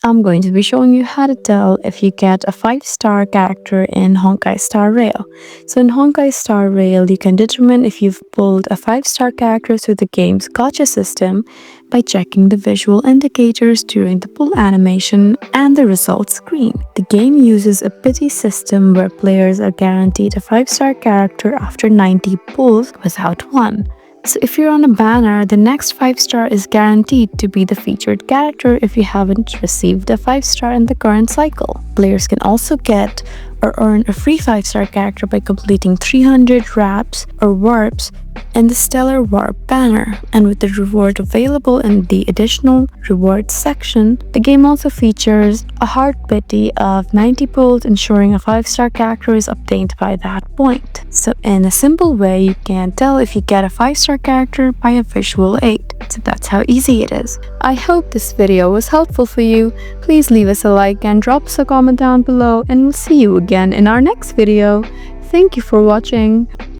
I'm going to be showing you how to tell if you get a 5-star character in Honkai Star Rail. So in Honkai Star Rail, you can determine if you've pulled a 5-star character through the game's gacha system by checking the visual indicators during the pull animation and the results screen. The game uses a pity system where players are guaranteed a 5-star character after 90 pulls without one. So if you're on a banner, the next 5-star is guaranteed to be the featured character if you haven't received a 5-star in the current cycle. Players can also get or earn a free 5-star character by completing 300 wraps or warps in the Stellar Warp banner, and with the reward available in the additional rewards section, the game also features a hard pity of 90 pulls, ensuring a 5-star character is obtained by that point. So in a simple way, you can tell if you get a 5-star character by a visual aid. So that's how easy it is. I hope this video was helpful for you. Please leave us a like and drop us a comment down below, and we'll see you again in our next video. Thank you for watching.